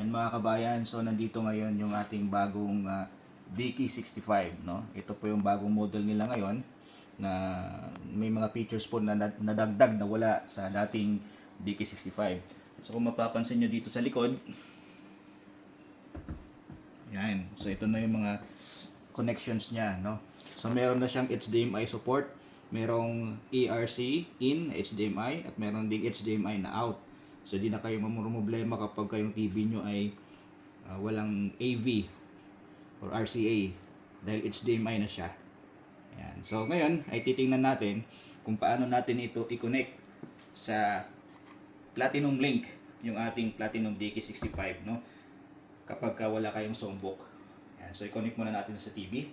Yan mga kabayan, so nandito ngayon yung ating bagong DK65, no? Ito po yung bagong model nila ngayon na may mga features po na nadagdag na wala sa dating DK65. So kung mapapansin nyo dito sa likod, yan. So ito na yung mga connections niya, no? So meron na siyang HDMI support, merong ERC in HDMI at meron ding HDMI na out. So di na kayo mamumroblema kapag kayong TV nyo ay walang AV or RCA dahil HDMI na siya. Yan. So ngayon ay titingnan natin kung paano natin ito i-connect sa Platinum Link, yung ating Platinum DK65, no? Kapag wala kayong songbook. Yan. So i-connect muna natin sa TV.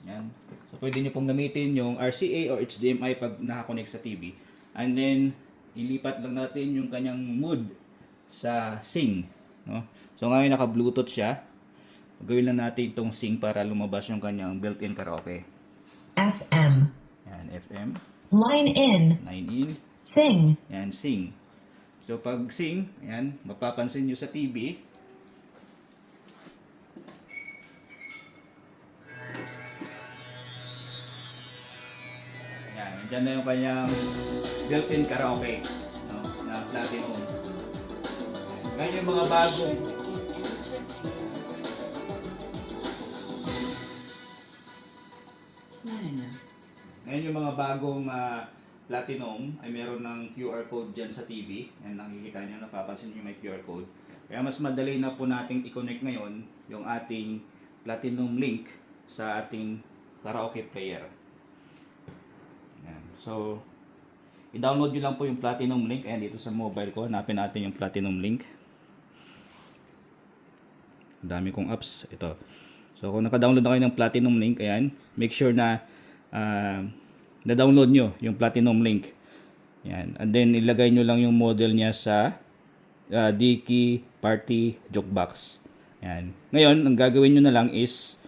Yan. So pwede nyo pong gamitin yung RCA or HDMI pag nakakonect sa TV. And then ilipat lang natin yung kanyang mood sa Sing, no? So ngayon naka-Bluetooth siya. Gawin lang natin itong Sing para lumabas yung kanyang built-in karaoke. FM. Yan, FM. Line in. Line in. Sing. Yan, Sing. So pag Sing, yan, mapapansin nyo sa TV. Yan, nandyan na yung kanyang built-in karaoke, no, na Platinum. Ngayon yung mga bagong Ngayon yung mga bagong Platinum ay meron ng QR code dyan sa TV. Yan, nakikita nyo, napapansin nyo may QR code. Kaya mas madali na po nating i-connect ngayon yung ating Platinum Link sa ating karaoke player. Yan. So, i-download nyo lang po yung Platinum Link. Ayan, dito sa mobile ko, hanapin natin yung Platinum Link. Ang dami kong apps. Ito. So, kung naka-download na kayo ng Platinum Link, ayan, make sure na na-download nyo yung Platinum Link. Yan. And then, ilagay nyo lang yung model niya sa DK Party Jukebox. Yan. Ngayon, ang gagawin nyo na lang is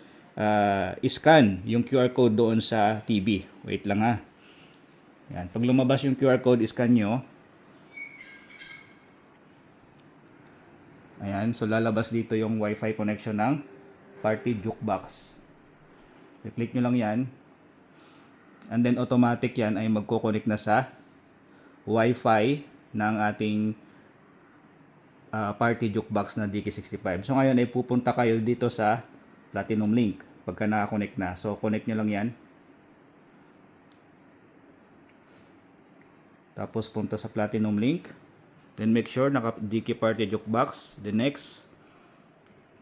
i-scan yung QR code doon sa TV. Wait lang ha. Yan. Pag lumabas yung QR code, i-scan nyo. Ayan. So, lalabas dito yung Wi-Fi connection ng Party Jukebox. I-click nyo lang yan. And then automatic yan ay magko-connect na sa Wi-Fi ng ating Party Jukebox na DK65. So ngayon ay pupunta kayo dito sa Platinum Link pagka naka-connect na. So connect nyo lang yan. Tapos punta sa Platinum Link. Then make sure naka DK Party Jukebox. Then next.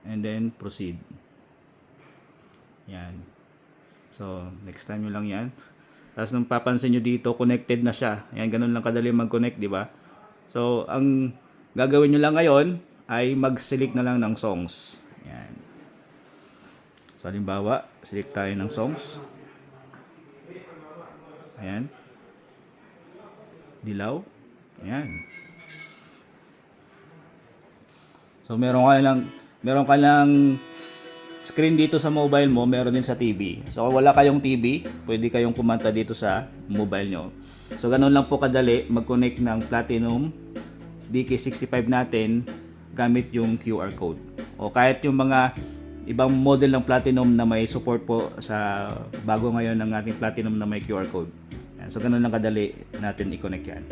And then proceed. Yan. So next time nyo lang yan. Tapos nung papansin nyo dito, connected na siya. Ayan, ganun lang kadali mag-connect, di ba? So, ang gagawin nyo lang ngayon ay mag-select na lang ng songs. Ayan. So, halimbawa, select tayo ng songs. Ayan. Dilaw. Ayan. So, meron ka lang screen dito sa mobile mo, meron din sa TV. So kung wala kayong TV, pwede kayong kumanta dito sa mobile nyo. So ganun lang po kadali mag-connect ng Platinum DK65 natin gamit yung QR code. O kahit yung mga ibang model ng Platinum na may support po sa bago ngayon ng ating Platinum na may QR code. Yan. So ganun lang kadali natin i-connect yan.